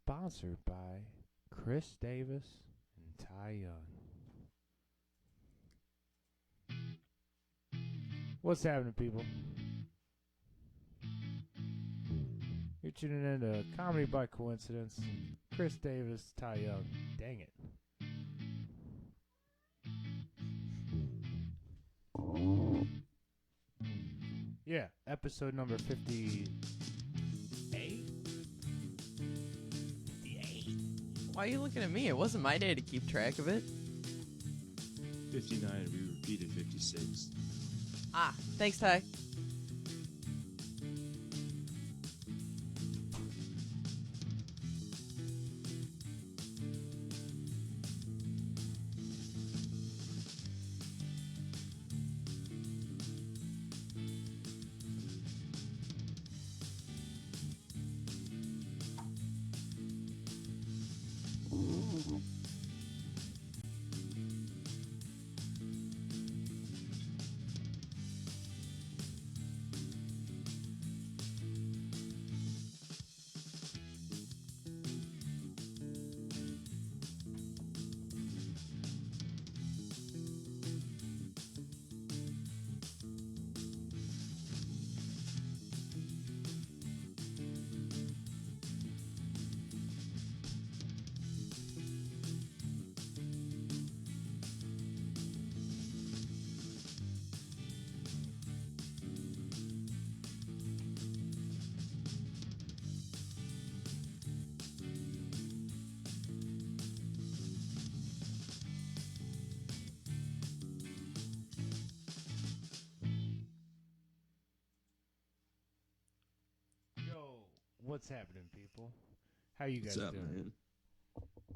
sponsored by Chris Davis and Ty Young. What's happening, people? You're tuning in to Comedy by Coincidence. Chris Davis, Ty Young. Dang it. Yeah, episode number 58. 58. Why are you looking at me? It wasn't my day to keep track of it. 59, we repeated 56. Ah, thanks, Ty. Yo, what's happening, people? How you guys What's up, doing? man?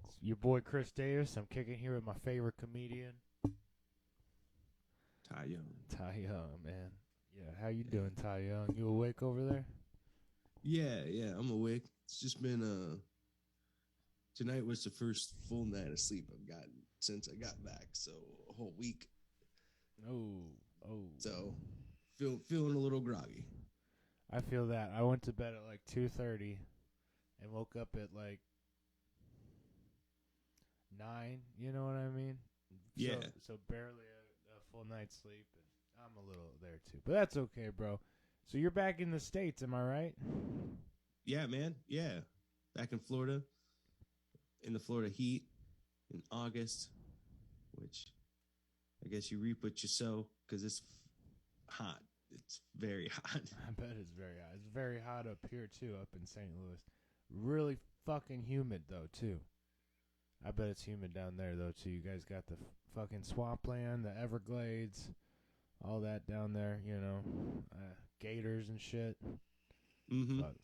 It's your boy Chris Davis. I'm kicking here with my favorite comedian, Ty Young. Ty Young, man. Yeah, how you doing, Ty Young? You awake over there? Yeah, I'm awake. It's just been, tonight was the first full night of sleep I've gotten since I got back, so a whole week. Oh. So, feeling a little groggy. I feel that. I went to bed at like 2:30 and woke up at like 9, you know what I mean? Yeah. So barely a full night's sleep, and I'm a little there too. But that's okay, bro. So you're back in the States, am I right? Yeah, man. Yeah. Back in Florida, in the Florida heat in August, which I guess you reap what you sow because it's hot. It's very hot. I bet it's very hot. It's very hot up here too, up in St. Louis. Really fucking humid though too. I bet it's humid down there though too. You guys got the fucking swampland, the Everglades, all that down there. You know, gators and shit. Mm-hmm. But,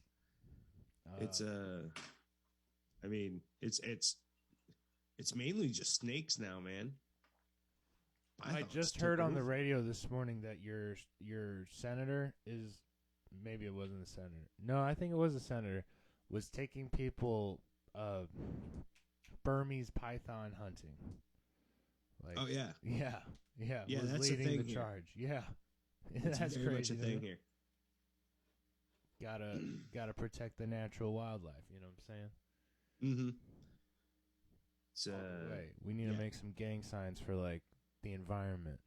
It's I mean, it's mainly just snakes now, man. I thought just it heard took on the over. radio this morning that your senator is, maybe it wasn't a senator. No, I think it was a senator, was taking people Burmese python hunting. Like, Oh yeah, yeah, Yeah, was that's a leading thing the here. charge. Yeah, it's that's very much crazy. a thing here. Gotta protect the natural wildlife. You know what I'm saying? Mm-hmm. It's Wait, we need to yeah. make some gang signs for like the environment.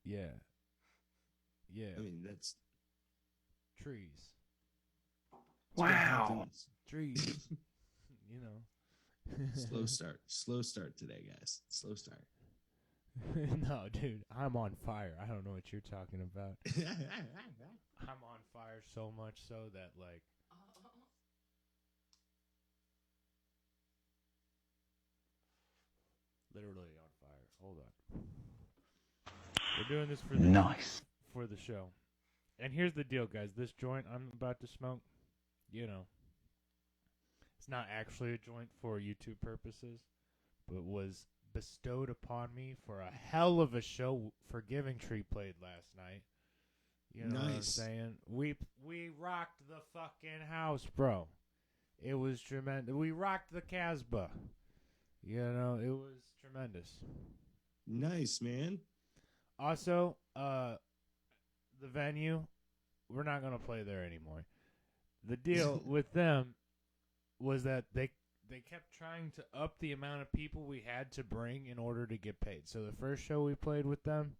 Yeah. I mean, that's Trees. wow. Trees. You know. Slow start today, guys. Slow start. No, dude, I'm on fire. I don't know what you're talking about. I'm on fire so much so that, like, literally on fire. Hold on. We're doing this for the show. And here's the deal, guys. This joint I'm about to smoke, you know, it's not actually a joint for YouTube purposes, but was bestowed upon me for a hell of a show for Giving Tree played last night. You know what I'm Nice. saying? We rocked the fucking house, bro. It was tremendous. We rocked the Casbah. You know, it was tremendous. Nice, man. Also, the venue, we're not going to play there anymore. the deal with them was that they kept trying to up the amount of people we had to bring in order to get paid. So the first show we played with them,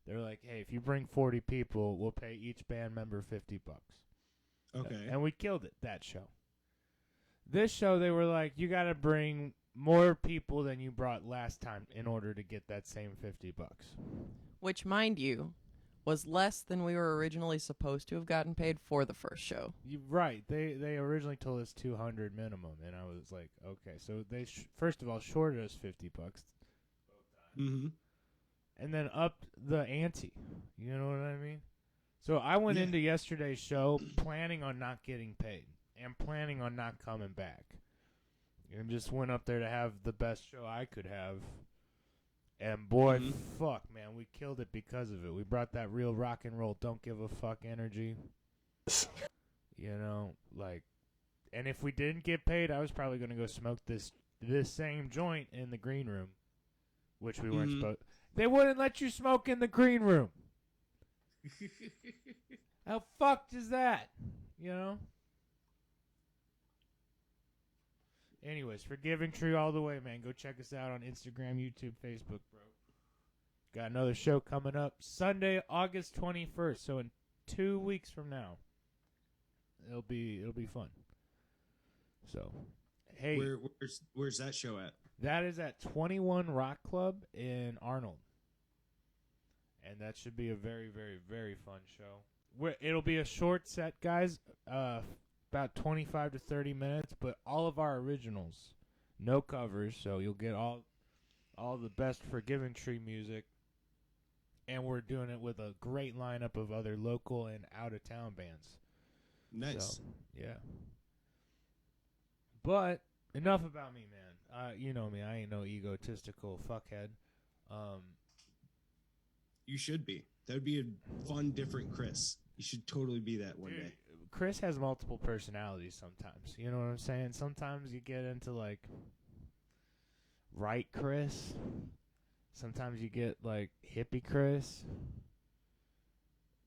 they're like, "Hey, if you bring 40 people, we'll pay each band member $50." Okay. And we killed it that show. This show, they were like, "You got to bring more people than you brought last time in order to get that same $50." Which, mind you, was less than we were originally supposed to have gotten paid for the first show. Right. They originally told us 200 minimum, and I was like, okay. So they first of all shorted us $50. Mm-hmm. And then upped the ante. You know what I mean? So I went into yesterday's show planning on not getting paid and planning on not coming back. And just went up there to have the best show I could have. And boy, fuck, man, we killed it because of it. We brought that real rock and roll, don't give a fuck energy. You know, like, and if we didn't get paid, I was probably going to go smoke this same joint in the green room, which we weren't supposed. They wouldn't let you smoke in the green room. How fucked is that? You know? Anyways, Forgiving Tree all the way, man. Go check us out on Instagram, YouTube, Facebook, bro. Got another show coming up Sunday, August 21st. So in 2 weeks from now, it'll be fun. So, hey, where's that show at? That is at 21 Rock Club in Arnold, and that should be a very, very, very fun show. It'll be a short set, guys. About 25 to 30 minutes, but all of our originals, no covers, so you'll get all the best Forgiving Tree music, and we're doing it with a great lineup of other local and out-of-town bands. Nice. So, yeah. But enough about me, man. You know me. I ain't no egotistical fuckhead. You should be. That would be a fun, different Chris. You should totally be that one day. Chris has multiple personalities sometimes. You know what I'm saying? Sometimes you get into, like, right Chris. Sometimes you get, like, hippie Chris.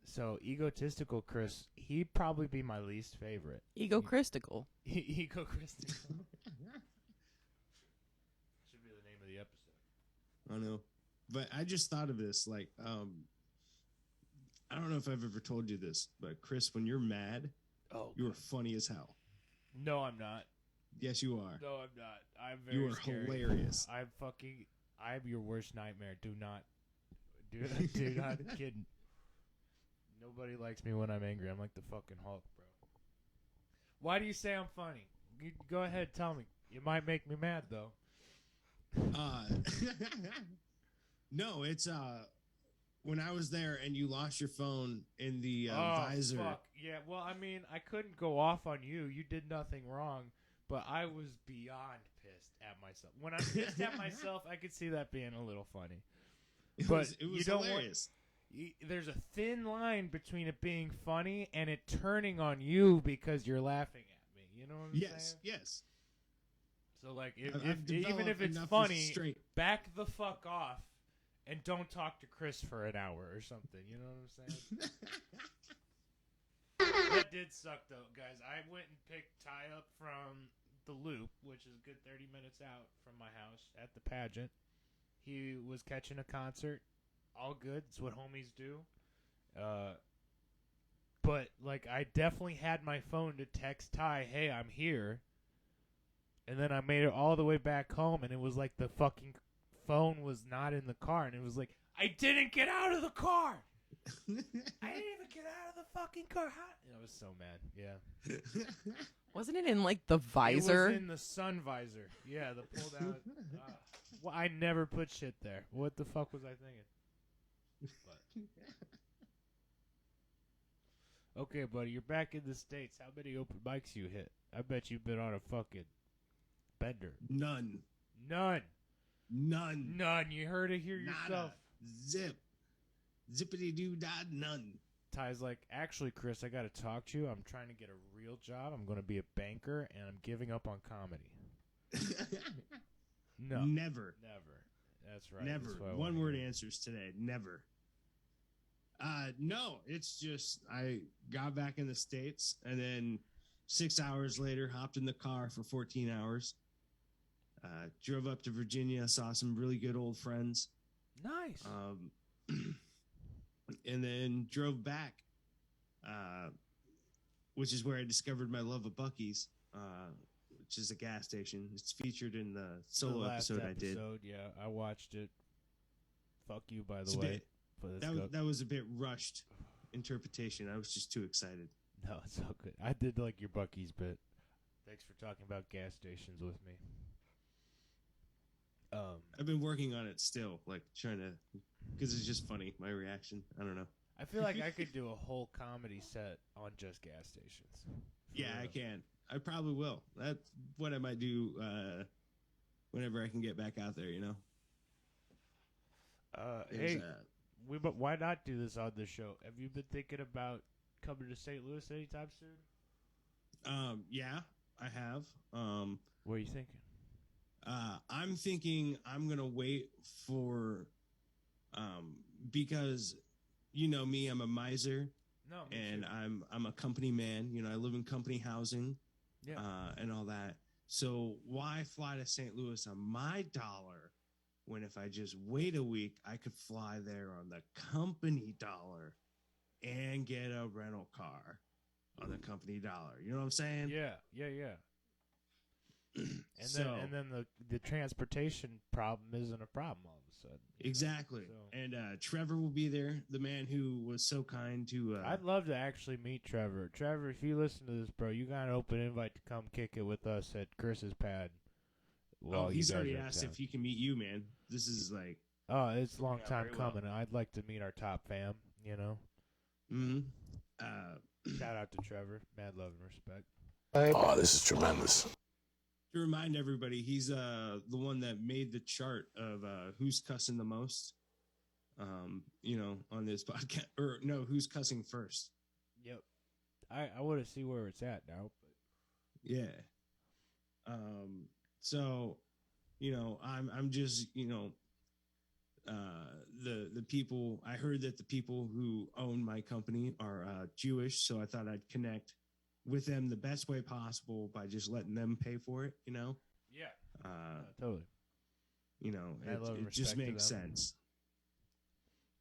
So, egotistical Chris, he'd probably be my least favorite. Egocristical. Egocristical. Should be the name of the episode. I know. But I just thought of this, like, I don't know if I've ever told you this, but Chris, when you're mad, you're funny as hell. No, I'm not. Yes, you are. No, I'm not. I'm very You are scary. hilarious. I'm your worst nightmare. Do not kid. Nobody likes me when I'm angry. I'm like the fucking Hulk, bro. Why do you say I'm funny? Go ahead, tell me. You might make me mad though. No, it's when I was there and you lost your phone in the visor. Fuck. Yeah, well, I mean, I couldn't go off on you. You did nothing wrong, but I was beyond pissed at myself. When I'm pissed at myself, I could see that being a little funny. It But was you don't hilarious. there's a thin line between it being funny and it turning on you because you're laughing at me. You know what I'm saying? Yes. So, like, I've even if it's enough funny, restraint. back the fuck off and don't talk to Chris for an hour or something. You know what I'm saying? That did suck, though, guys. I went and picked Ty up from the Loop, which is a good 30 minutes out from my house at the pageant. He was catching a concert. All good. It's what homies do. But, like, I definitely had my phone to text Ty, hey, I'm here. And then I made it all the way back home, and it was like the fucking phone was not in the car. And it was like, I didn't get out of the car. I didn't even get out of the fucking car. I was so mad. Yeah. Wasn't it in, like, the visor? It was in the sun visor. Yeah, the pulled out. Well, I never put shit there. What the fuck was I thinking? But. Okay, buddy, you're back in the States. How many open mics you hit? I bet you've been on a fucking bender. None. You heard it here yourself. Nada. Zip. Zippity doo dah, none. Ty's like, actually, Chris, I got to talk to you. I'm trying to get a real job. I'm going to be a banker, and I'm giving up on comedy. No. Never. That's right. Never. That's One word answers today. Never. No, it's just I got back in the States, and then 6 hours later, hopped in the car for 14 hours. Drove up to Virginia, saw some really good old friends. Nice. And then drove back, which is where I discovered my love of Buc-ee's, which is a gas station. It's featured in the solo episode I did. Yeah, I watched it. Fuck you, by the way. That was a bit rushed interpretation. I was just too excited. No, it's all good. I did like your Buc-ee's bit. Thanks for talking about gas stations with me. I've been working on it still, like trying to, because it's just funny, my reaction. I don't know. I feel like I could do a whole comedy set on just gas stations. Yeah, I can. I probably will. That's what I might do whenever I can get back out there, you know? Hey, why not do this on the show? Have you been thinking about coming to St. Louis anytime soon? Yeah, I have. What are you thinking? I'm thinking I'm going to wait for, because, you know me, I'm a miser. No, and I'm a company man. You know, I live in company housing, and all that. So why fly to St. Louis on my dollar when if I just wait a week, I could fly there on the company dollar and get a rental car on the company dollar. You know what I'm saying? Yeah. And then the transportation problem isn't a problem all of a sudden. Exactly. So. And Trevor will be there, the man who was so kind to... I'd love to actually meet Trevor. Trevor, if you listen to this, bro, you got an open invite to come kick it with us at Chris's pad. He's already asked if he can meet you, man. This is like... Oh, it's a long time coming. Well. I'd like to meet our top fam, you know? Mm-hmm. Shout out to Trevor. Mad love and respect. Oh, this is tremendous. To remind everybody, he's the one that made the chart of who's cussing the most, you know, on this podcast. Or no, who's cussing first. Yep. I want to see where it's at now. But. Yeah. So, you know, I'm just, you know, the people. I heard that the people who own my company are Jewish, so I thought I'd connect with them the best way possible by just letting them pay for it, you know? Yeah. Totally. You know, it just makes sense.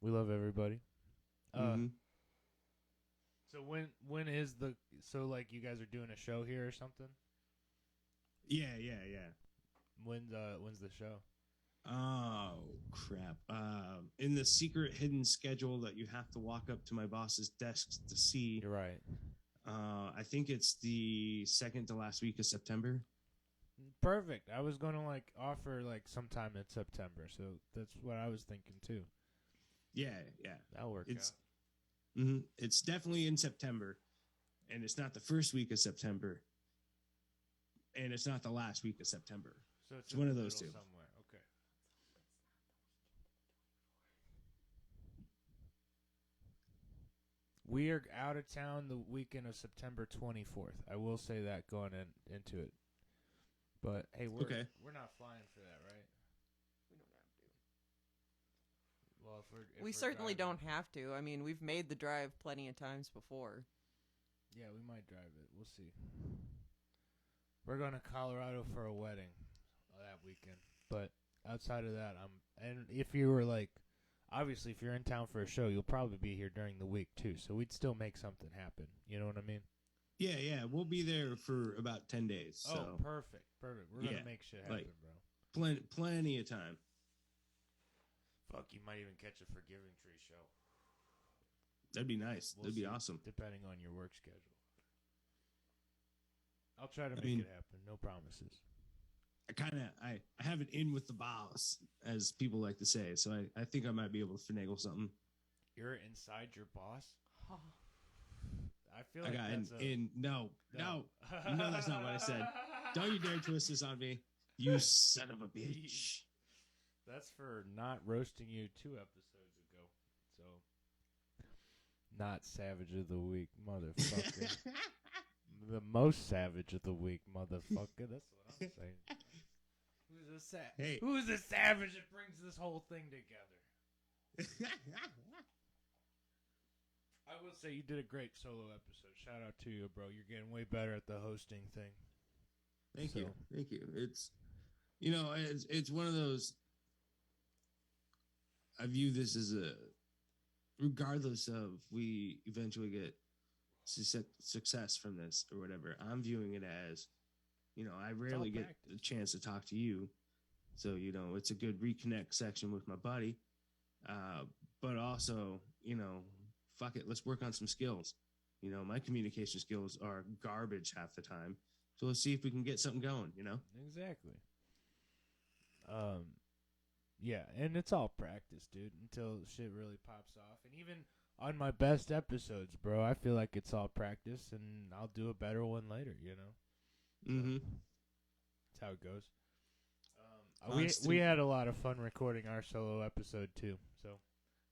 We love everybody. Mm-hmm. So when is like you guys are doing a show here or something? Yeah. When's the show? Oh crap. In the secret hidden schedule that you have to walk up to my boss's desk to see. You're right. I think it's the second to last week of September. Perfect. I was going to like offer like sometime in September, so that's what I was thinking too. Yeah. That'll work out. Mm-hmm. It's definitely in September, and it's not the first week of September, and it's not the last week of September. So it's one of those two. Somewhere. Okay. We are out of town the weekend of September 24th. I will say that going into it. But hey, we're not flying for that, right? We don't have to. Well, we certainly don't have to. I mean, we've made the drive plenty of times before. Yeah, we might drive it. We'll see. We're going to Colorado for a wedding that weekend. But outside of that, and if you were like, obviously, if you're in town for a show, you'll probably be here during the week, too. So we'd still make something happen. You know what I mean? Yeah. We'll be there for about 10 days. So. Oh, perfect. We're going to make shit happen, bro. Plenty of time. Fuck, you might even catch a Forgiving Tree show. That'd be nice. That'd be awesome. Depending on your work schedule. I'll try to make it happen. No promises. I have it in with the boss, as people like to say, so I think I might be able to finagle something. You're inside your boss? Oh. I feel like that's no, that's not what I said. Don't you dare twist this on me, you son of a bitch. That's for not roasting you 2 episodes ago. So, not Savage of the Week, motherfucker. The most savage of the week, motherfucker. That's what I'm saying. Who's the savage that brings this whole thing together? I will say you did a great solo episode. Shout out to you, bro. You're getting way better at the hosting thing. Thank you. It's it's one of those. I view this as regardless of we eventually get success from this or whatever. I'm viewing it as, I rarely get a chance to talk to you, so it's a good reconnect section with my buddy. But also, fuck it, let's work on some skills. My communication skills are garbage half the time. So let's see if we can get something going, Exactly. Yeah, and it's all practice, dude, until shit really pops off. And even on my best episodes, bro, I feel like it's all practice, and I'll do a better one later, So that's how it goes. We had a lot of fun recording our solo episode, too. So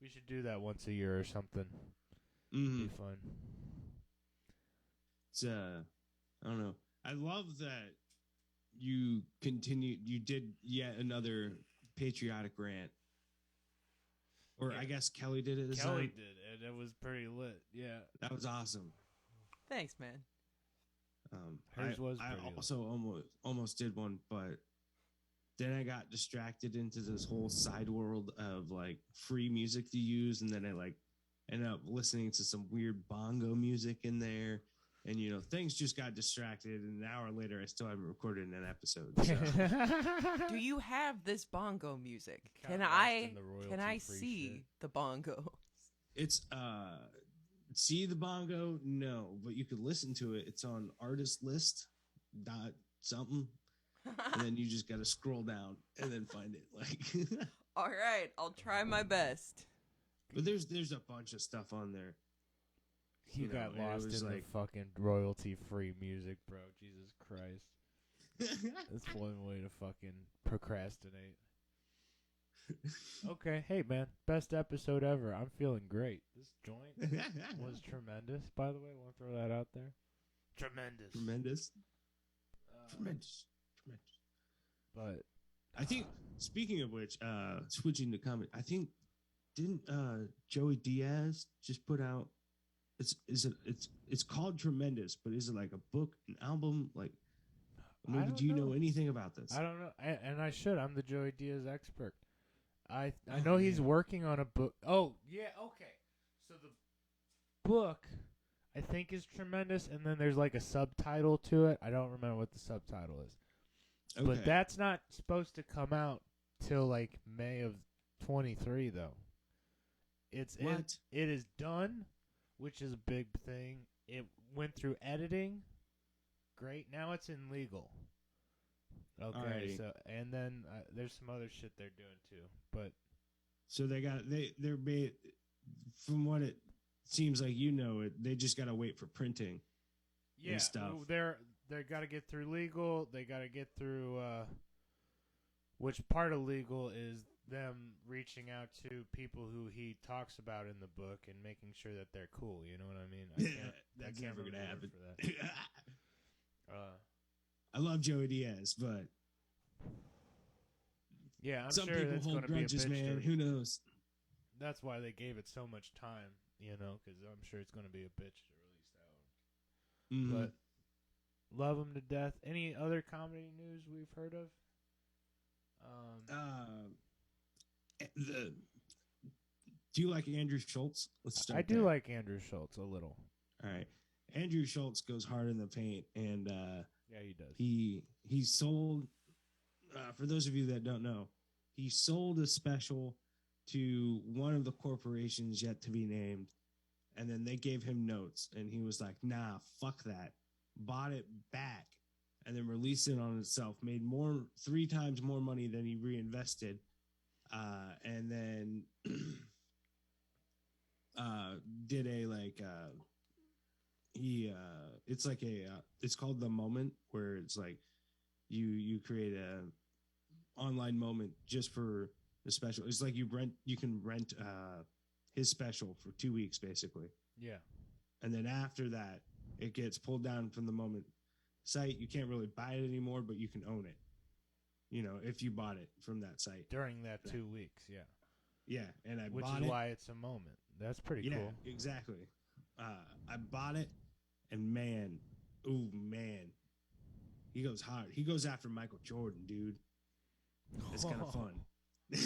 we should do that once a year or something. Mm-hmm. Be fun. It's, I don't know. I love that you did yet another patriotic rant. Or I guess Kelly did it this time. Kelly did, and it was pretty lit. Yeah. That was awesome. Thanks, man. Hers was I pretty also almost did one, but then I got distracted into this whole side world of like free music to use, and then I ended up listening to some weird bongo music in there. And, things just got distracted, and an hour later, I still haven't recorded an episode. So. Do you have this bongo music? Can I see shit. the bongo? It's, see the bongo? No, but you could listen to it. It's on artist list dot something, and then you just got to scroll down and then find it. All right, I'll try my best. But there's a bunch of stuff on there. You got lost in the fucking royalty-free music, bro. Jesus Christ. That's one way to fucking procrastinate. Okay, hey, man. Best episode ever. I'm feeling great. This joint was tremendous, by the way. I want to throw that out there. Tremendous. But I think, speaking of which, switching to comedy, I think, didn't Joey Diaz just put out, it's called Tremendous, but is it like a book, an album? Like, do you know anything about this? I don't know, and I should. I'm the Joey Diaz expert. I know he's working on a book. Oh, yeah, okay. So the book, I think, is Tremendous, and then there's like a subtitle to it. I don't remember what the subtitle is. Okay. But that's not supposed to come out till like May of 23, though. It is done, which is a big thing. It went through editing. Great. Now it's in legal. Okay. Alrighty. So and then there's some other shit they're doing too. But so they're made, from what it seems like, they just got to wait for printing. Yeah. And stuff. They got to get through legal. They got to get through which part of legal is them reaching out to people who he talks about in the book and making sure that they're cool. You know what I mean? That's never going to happen. For that. I love Joey Diaz, but yeah, I'm some sure people hold grudges, man. Who knows? That's why they gave it so much time, because I'm sure it's going to be a bitch to release that one. Mm-hmm. But love him to death. Any other comedy news we've heard of? Do you like Andrew Schultz? Let's start. I do like Andrew Schultz a little. All right, Andrew Schultz goes hard in the paint, and yeah, he does. He sold. For those of you that don't know, he sold a special to one of the corporations yet to be named, and then they gave him notes, and he was like, "Nah, fuck that." Bought it back, and then released it on itself. Made 3 times more money than he reinvested, and then did a it's called The Moment, where it's like you create a online moment just for the special. It's like you can rent his special for 2 weeks basically. Yeah. And then after that, it gets pulled down from the Moment site. You can't really buy it anymore, but you can own it. If you bought it from that site during that 2 weeks, yeah. Yeah, and I which bought is it. Why it's a moment. That's pretty cool. Yeah, exactly. I bought it, and man, ooh man, he goes hard. He goes after Michael Jordan, dude. It's kind of fun. That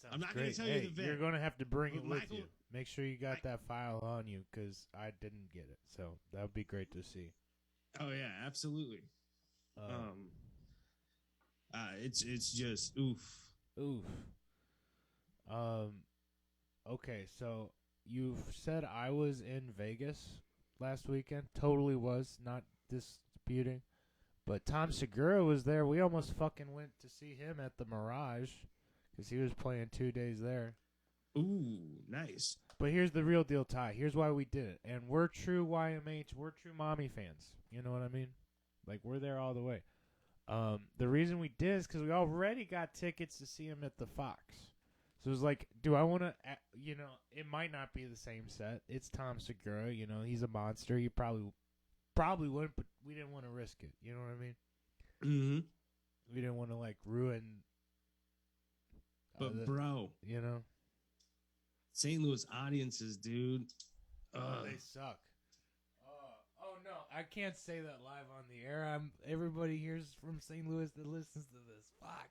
sounds I'm not great. gonna tell you the vet. You're going to have to bring But it with Michael- you. Make sure you got that file on you, because I didn't get it. So that would be great to see. Oh yeah, absolutely. Uh, It's just oof. Oof. Okay, so you've said I was in Vegas last weekend. Totally was, not disputing. But Tom Segura was there. We almost fucking went to see him at the Mirage because he was playing 2 days there. Ooh, nice. But here's the real deal, Ty. Here's why we did it. And we're true YMH. We're true mommy fans. You know what I mean? Like, we're there all the way. The reason we did is because we already got tickets to see him at the Fox. So it was like, do I want to, it might not be the same set. It's Tom Segura. He's a monster. You probably wouldn't, but we didn't want to risk it. You know what I mean? Mm-hmm. We didn't want to, ruin. But, bro. St. Louis audiences, dude. They suck. Oh, no. I can't say that live on the air. Everybody here's from St. Louis that listens to this. Fuck.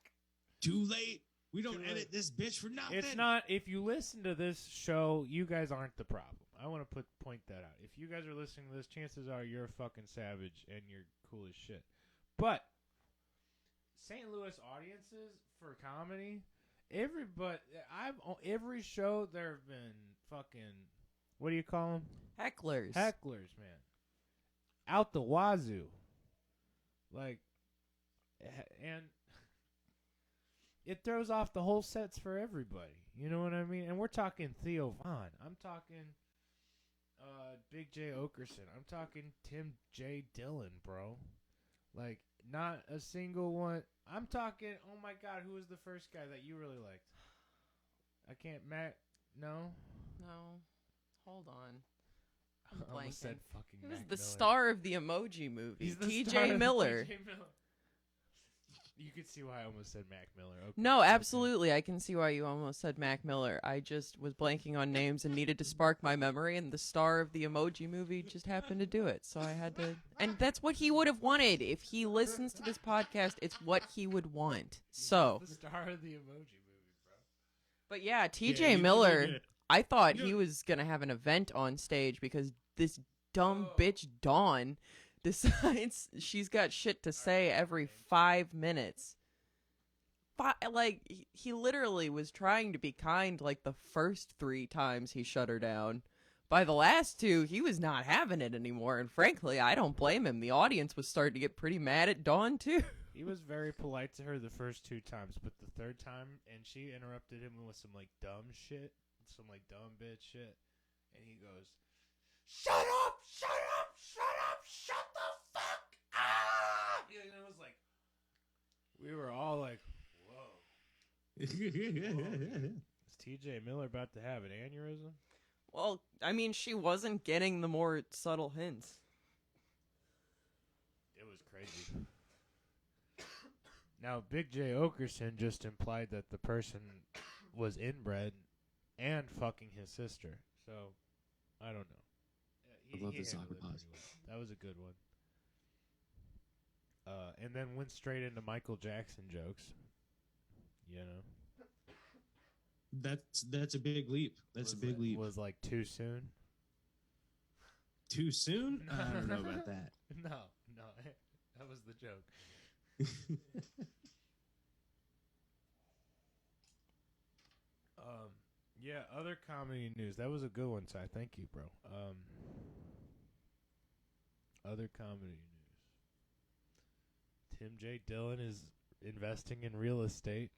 Too late. We don't Too edit late. this bitch for nothing. It's not. If you listen to this show, you guys aren't the problem. I want to point that out. If you guys are listening to this, chances are you're a fucking savage and you're cool as shit. But St. Louis audiences for comedy, every show there have been fucking, what do you call them? Hecklers. Hecklers, man. Out the wazoo. And it throws off the whole sets for everybody. You know what I mean? And we're talking Theo Von. I'm talking Big J. Okerson. I'm talking Tim J. Dillon, bro. Not a single one. I'm talking, oh my God, who was the first guy that you really liked? I can't, Matt, no? No. Hold on. I'm I almost said blanking. fucking He was Mac the Miller. star of the Emoji Movie. He's the T.J. star of Miller. T.J. Miller. You could see why I almost said Mac Miller. Okay. No, absolutely. I can see why you almost said Mac Miller. I just was blanking on names and needed to spark my memory, and the star of the Emoji Movie just happened to do it. So I had to. And that's what he would have wanted. If he listens to this podcast, it's what he would want. So. He's the star of the Emoji Movie, bro. But yeah, Yeah, T.J. he's Miller, really good. I thought You he know- was going to have an event on stage because this dumb bitch Dawn decides she's got shit to say every 5 minutes. He literally was trying to be kind the first 3 times he shut her down. By the last 2, he was not having it anymore, and frankly, I don't blame him. The audience was starting to get pretty mad at Dawn, too. He was very polite to her the first 2 times, but the third time, and she interrupted him with some dumb shit, some dumb bitch shit, and he goes, "Shut up! Shut up! Shut up! Shut the fuck up!" And it was we were all like, "Whoa, is T.J. Miller about to have an aneurysm?" Well, I mean, she wasn't getting the more subtle hints. It was crazy. Now, Big J. Okerson just implied that the person was inbred and fucking his sister. So, I don't know. I love this handled awkward it pause. pretty well. That was a good one. And then went straight into Michael Jackson jokes. That's a big leap. That's a big leap. Was too soon? Too soon? I don't know about that. No. That was the joke. Yeah, other comedy news. That was a good one, Ty. Thank you, bro. Other comedy news. Tim J. Dillon is investing in real estate.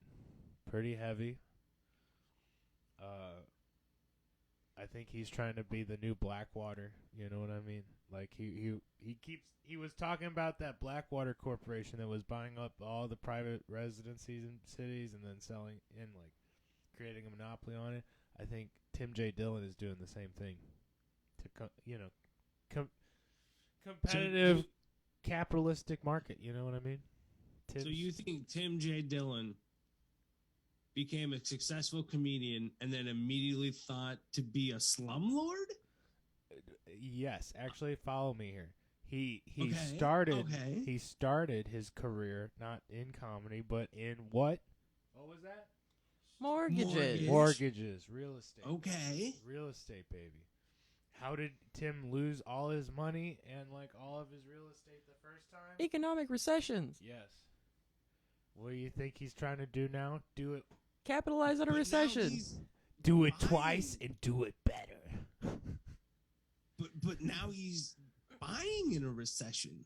Pretty heavy. I think he's trying to be the new Blackwater. You know what I mean? He was talking about that Blackwater Corporation that was buying up all the private residencies in cities and then selling and creating a monopoly on it. I think Tim J. Dillon is doing the same thing to competitive capitalistic market. You know what I mean? So you think Tim J. Dillon became a successful comedian and then immediately thought to be a slumlord? Yes, actually, follow me here. He Okay. started his career not in comedy, but in what? What was that? Mortgages. Mortgages, real estate. Okay. Real estate, baby. How did Tim lose all his money and like all of his real estate the first time? Economic recessions. Yes. What do you think he's trying to do now? Do it. Capitalize on a But now recession. he's Do it buying. twice and do it better. But now he's buying in a recession.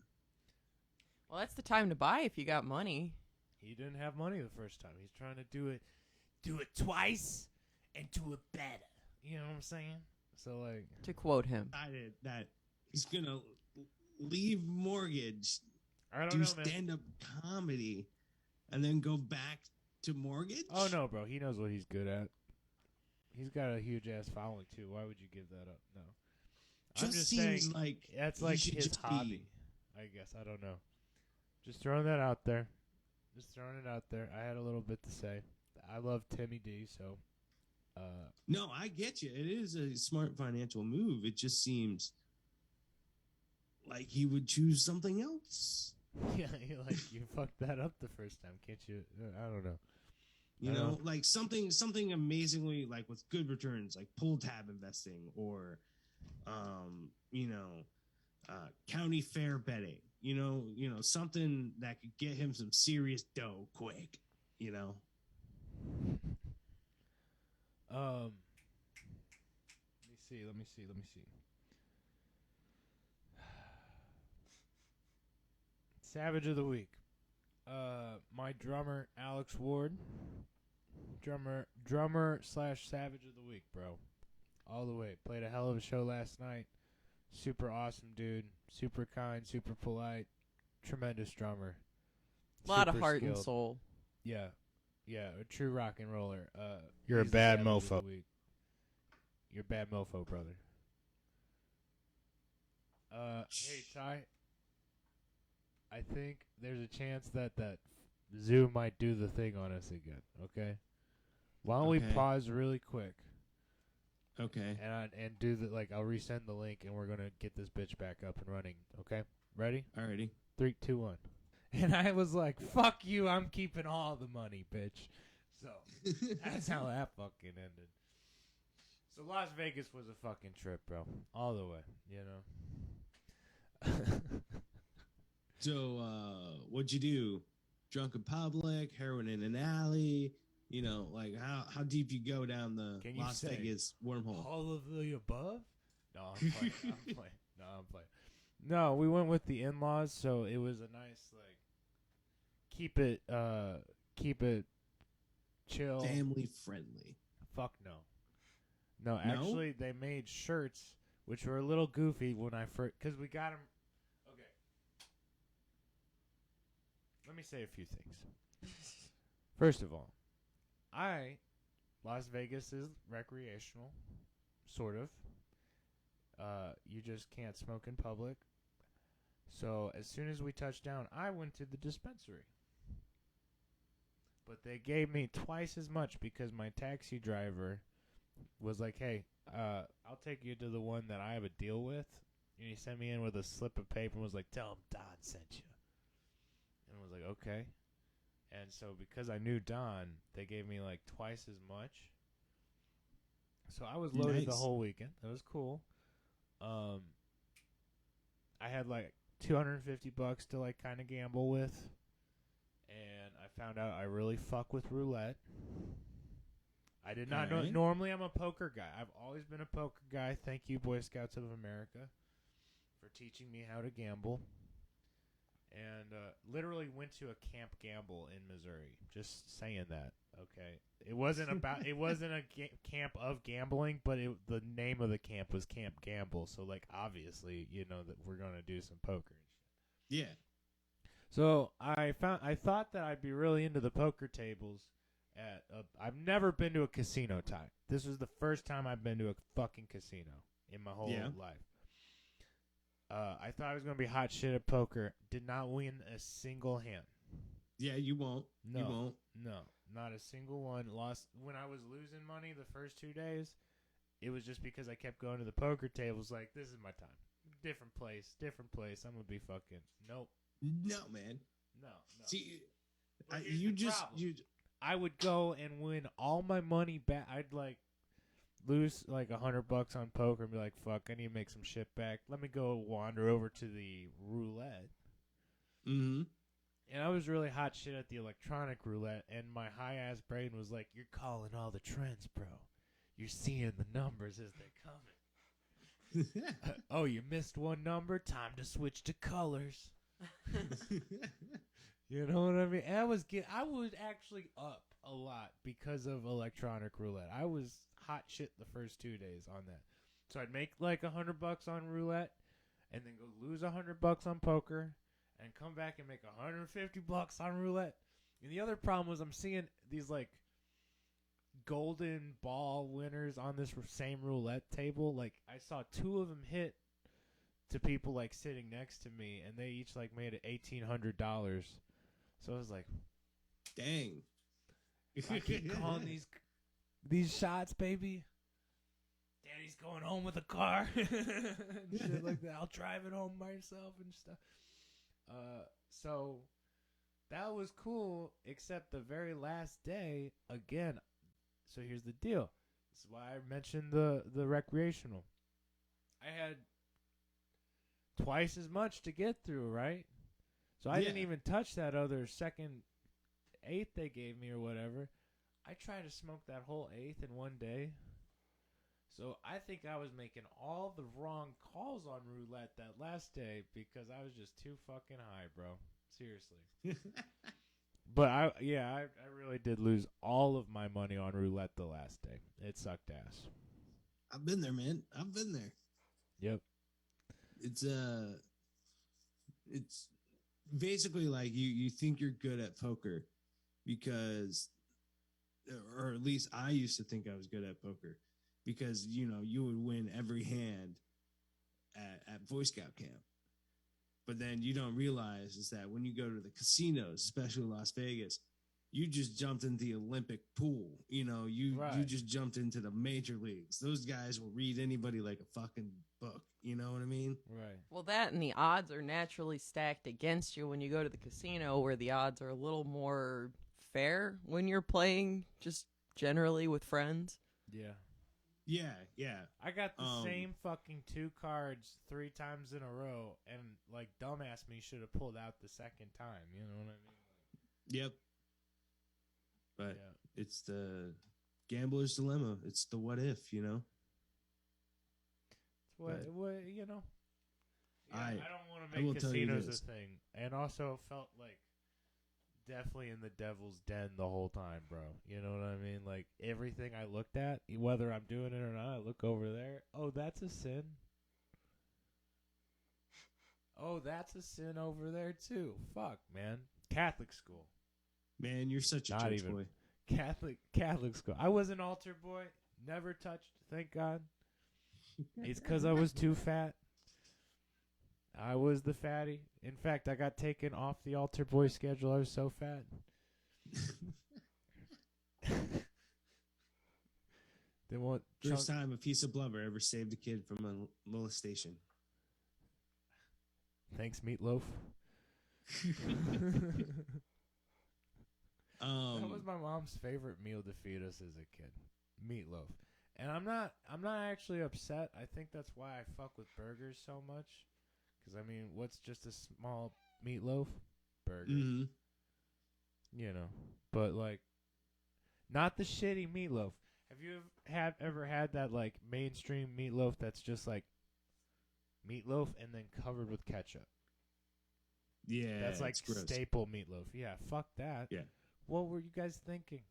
Well, that's the time to buy if you got money. He didn't have money the first time. He's trying to do it twice and do it better. You know what I'm saying? So like, To quote him. Decided that he's gonna leave mortgage, I don't do know, man. stand-up comedy, and then go back to mortgage. Oh no, bro. He knows what he's good at. He's got a huge ass following too. Why would you give that up? No. I'm Just just seems saying like that's he like should his just be- hobby. I guess I don't know. Just throwing that out there. Just throwing it out there. I had a little bit to say. I love Timmy D, so No, I get you. It is a smart financial move. It just seems like he would choose something else. yeah, you fucked that up the first time, can't you? I don't know. You I know, know. like something amazingly like with good returns, like pull tab investing or, county fair betting. You know, something that could get him some serious dough quick. You know. Let me see. Savage of the week. My drummer Alex Ward. Drummer / Savage of the week, bro. All the way. Played a hell of a show last night. Super awesome dude. Super kind, super polite. Tremendous drummer. A lot of Super heart and skilled. soul. Yeah, a true rock and roller. You're a he's the bad Savage of mofo. the week. You're a bad mofo, brother. Hey Ty, I think there's a chance that Zoom might do the thing on us again. Okay, why don't we Okay. pause really quick Okay. and do the I'll resend the link and we're gonna get this bitch back up and running. Okay, ready? Alrighty. 3, 2, 1. And I was like, "Fuck you! I'm keeping all the money, bitch." So that's how that fucking ended. So Las Vegas was a fucking trip, bro, all the way. You know. So, what'd you do? Drunk in public, heroin in an alley. You know, like how deep you go down the Can you Las say Vegas wormhole? all of the above? No, I'm playing. I'm playing. No, we went with the in-laws, so it was a nice keep it chill. Family friendly. Fuck no. No, actually, they made shirts which were a little goofy when I first because we got them. Okay. Let me say a few things. First of all, Las Vegas is recreational, sort of. You just can't smoke in public. So as soon as we touched down, I went to the dispensary. But they gave me twice as much because my taxi driver was like, "Hey, I'll take you to the one that I have a deal with." And he sent me in with a slip of paper and was like, "Tell him Don sent you." And I was like, "Okay." And so because I knew Don, they gave me twice as much. So I was loaded the Nice. whole weekend. That was cool. I had $250 to kind of gamble with. And I found out I really fuck with roulette. I did not know. Alright. Normally, I'm a poker guy. I've always been a poker guy. Thank you, Boy Scouts of America, for teaching me how to gamble. And literally went to a Camp Gamble in Missouri. Just saying that, okay? It wasn't about. It wasn't a camp of gambling, but the name of the camp was Camp Gamble. So obviously, that we're gonna do some poker. Yeah. So I thought that I'd be really into the poker tables. I've never been to a casino, Ty. This was the first time I've been to a fucking casino in my whole life. I thought I was gonna be hot shit at poker. Did not win a single hand. Yeah, you won't. No, You won't. no, not a single one. Lost when I was losing money the first 2 days. it was just because I kept going to the poker tables. Like, this is my time. Different place. I'm gonna be fucking. Nope. No, man. No. See, But here's the problem. I would go and win all my money back. I'd like lose like $100 on poker and be like, fuck, I need to make some shit back. Let me go wander over to the roulette. Mm-hmm. And I was really hot shit at the electronic roulette, and my high ass brain was like, you're calling all the trends, bro. You're seeing the numbers as they coming. Oh, you missed one number? Time to switch to colors. You know what I mean? And I was actually up a lot because of electronic roulette. I was hot shit the first 2 days on that. So I'd make like $100 on roulette, and then go lose $100 on poker, and come back and make $150 on roulette. And the other problem was I'm seeing these like golden ball winners on this same roulette table. Like, I saw 2 of them hit to people like sitting next to me, and they each like made it $1,800. So I was like, dang. If I keep calling these shots, baby, Daddy's going home with a car and shit like that. I'll drive it home myself and stuff. So that was cool, except the very last day, again. So here's the deal. This is why I mentioned the recreational. I had twice as much to get through, right? So I didn't even touch that other second eighth they gave me or whatever. I tried to smoke that whole eighth in one day. So I think I was making all the wrong calls on roulette that last day because I was just too fucking high, bro. Seriously. But I really did lose all of my money on roulette the last day. It sucked ass. I've been there, man. I've been there. Yep. It's basically like you think you're good at poker because, or at least I used to think I was good at poker because, you know, you would win every hand at Boy Scout camp. But then you don't realize is that when you go to the casinos, especially Las Vegas, you just jumped into the Olympic pool. You know, you just jumped into the major leagues. Those guys will read anybody like a fucking book. You know what I mean? Right. Well, that and the odds are naturally stacked against you when you go to the casino, where the odds are a little more fair when you're playing just generally with friends. Yeah. Yeah. I got the same fucking 2 cards 3 times in a row, and like dumbass me should have pulled out the second time. You know what I mean? Yep. But it's the gambler's dilemma. It's the what if, you know? It's what you know? Yeah, I don't want to I will make tell you casinos this. a thing. And also felt like definitely in the devil's den the whole time, bro. You know what I mean? Like, everything I looked at, whether I'm doing it or not, I look over there. Oh, that's a sin. Oh, that's a sin over there, too. Fuck, man. Catholic school. Man, you're such a church boy. Catholic school. I was an altar boy. Never touched, thank God. It's because I was too fat. I was the fatty. In fact, I got taken off the altar boy schedule. I was so fat. First time a piece of blubber ever saved a kid from a molestation. Thanks, Meatloaf. That was my mom's favorite meal to feed us as a kid. Meatloaf. And I'm not actually upset. I think that's why I fuck with burgers so much. Because, I mean, what's just a small meatloaf? Burger. Mm-hmm. You know. But, like, not the shitty meatloaf. Have you ever had that, like, mainstream meatloaf that's just, like, meatloaf and then covered with ketchup? Yeah. That's, like, staple meatloaf. Yeah, fuck that. Yeah. What were you guys thinking?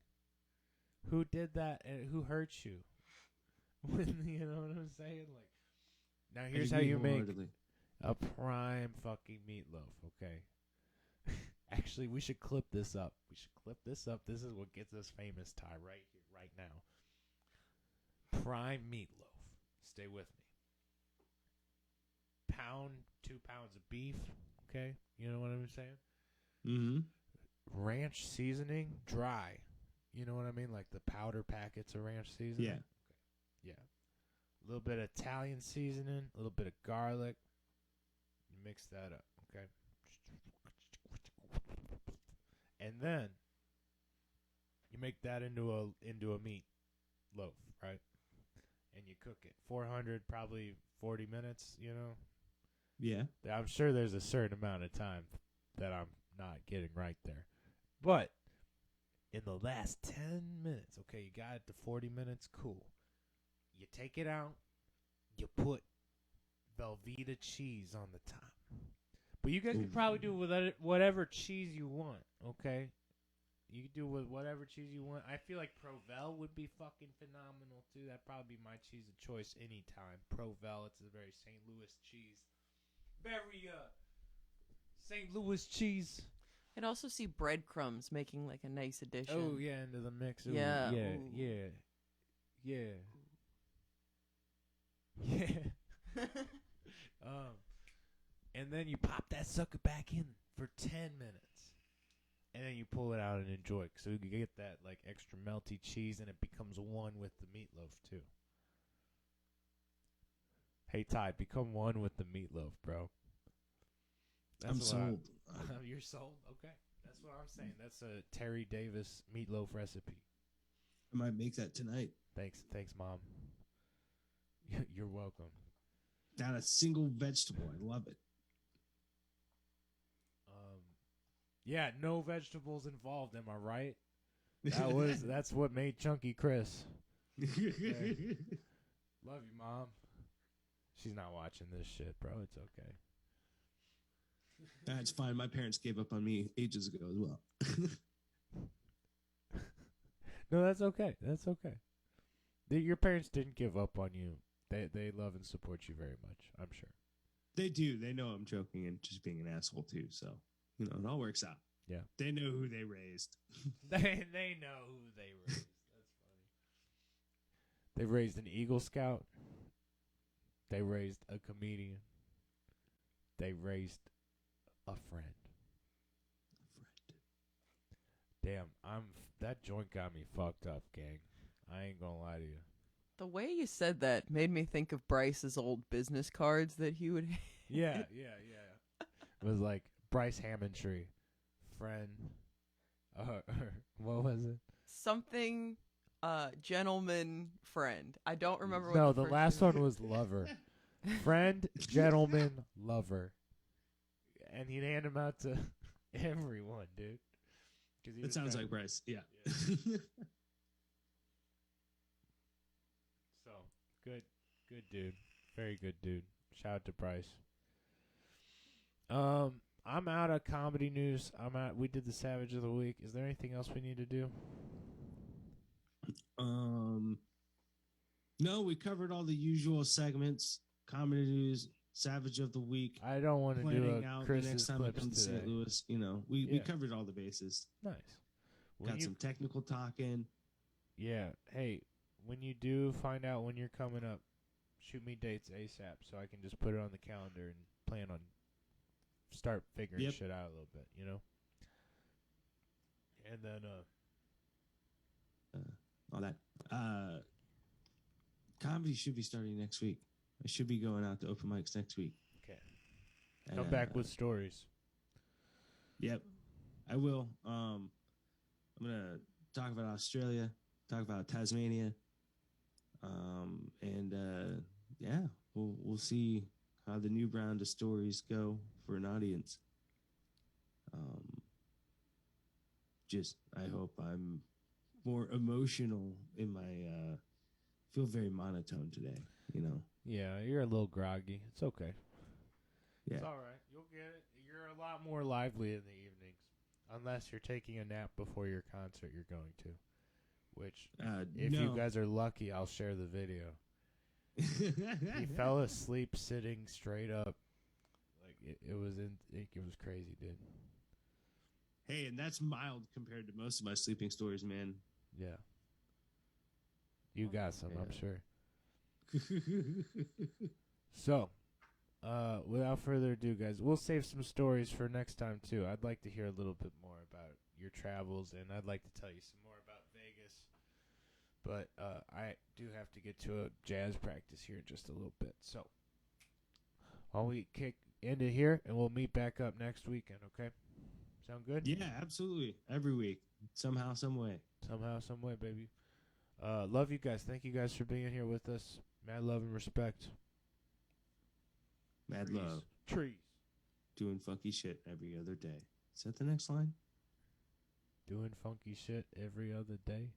Who did that and who hurt you? You know what I'm saying? Like, now here's how you make a prime fucking meatloaf, okay? Actually, we should clip this up. This is what gets us famous, Ty, right here, right now. Prime meatloaf. Stay with me. 2 pounds of beef, okay? You know what I'm saying? Mm-hmm. Ranch seasoning, dry. You know what I mean? Like the powder packets of ranch seasoning? Yeah. Okay. Yeah. a little bit of Italian seasoning, a little bit of garlic. You mix that up, okay? And then you make that into a meat loaf, right? And you cook it 400, probably 40 minutes. Yeah. I'm sure there's a certain amount of time that I'm not getting right there, but in the last 10 minutes, okay, you got it to 40 minutes, cool. You take it out, you put Velveeta cheese on the top. But you guys can probably do with whatever cheese you want, okay? You can do with whatever cheese you want. I feel like Provel would be fucking phenomenal, too. That'd probably be my cheese of choice anytime. Provel, it's a very St. Louis cheese. Very, St. Louis cheese. I'd also see breadcrumbs making like a nice addition. Oh, yeah, into the mix. Ooh, Yeah. Yeah, Ooh. yeah. Yeah. Yeah. And then you pop that sucker back in for 10 minutes. And then you pull it out and enjoy it. So you get that like extra melty cheese and it becomes one with the meatloaf too. Hey Ty, become one with the meatloaf, bro. I'm sold. You're sold? Okay. That's what I'm saying. That's a Terry Davis meatloaf recipe. I might make that tonight. Thanks, Mom. You're welcome. Not a single vegetable. I love it. Yeah, no vegetables involved. Am I right? That's what made Chunky Chris. Okay. Love you, Mom. She's not watching this shit, bro. It's okay. That's fine. My parents gave up on me ages ago as well. No, that's okay. That's okay. Your parents didn't give up on you. They love and support you very much, I'm sure. They do. They know I'm joking and just being an asshole too. So, it all works out. Yeah. They know who they raised. They know who they raised. That's funny. They raised an Eagle Scout. They raised a comedian. They raised a friend. Damn, that joint got me fucked up, gang. I ain't gonna lie to you. The way you said that made me think of Bryce's old business cards that he would. Yeah. It was like Bryce Hammondtree, friend. What was it? Something, gentleman, friend. I don't remember. What No, the last one was lover. Friend, gentleman, lover. And he'd hand them out to everyone, dude. That sounds like Bryce. Yeah. So, good dude. Very good dude. Shout out to Bryce. I'm out of comedy news. We did the Savage of the Week. Is there anything else we need to do? No, we covered all the usual segments. Comedy news, Savage of the Week. I don't want to do Planning a out the Chris's next time I clips come to today. St. Louis. We covered all the bases. Nice. Got some technical talking. Yeah. Hey, when you do find out when you're coming up, shoot me dates ASAP so I can just put it on the calendar and plan on start figuring shit out a little bit, And then all that. Comedy should be starting next week. I should be going out to open mics next week. Okay. Come back with stories. Yep, I will. I'm gonna talk about Australia, talk about Tasmania, and we'll see how the new round of stories go for an audience. I hope I'm more emotional in my. Feel very monotone today. Yeah, you're a little groggy. It's okay. Yeah. It's all right. You'll get it. You're a lot more lively in the evenings, unless you're taking a nap before your concert you're going to. Which, if you guys are lucky, I'll share the video. He fell asleep sitting straight up. Like it was crazy, dude. Hey, and that's mild compared to most of my sleeping stories, man. Yeah. You got some, I'm sure. So, without further ado, guys, we'll save some stories for next time, too. I'd like to hear a little bit more about your travels, and I'd like to tell you some more about Vegas. But I do have to get to a jazz practice here in just a little bit. So while we end it here, and we'll meet back up next weekend, okay? Sound good? Yeah, absolutely. Every week. Somehow, some way. Somehow, some way, baby. Love you guys. Thank you guys for being here with us. Mad love and respect. Mad Trees. love. Trees. Doing funky shit every other day. Is that the next line? Doing funky shit every other day.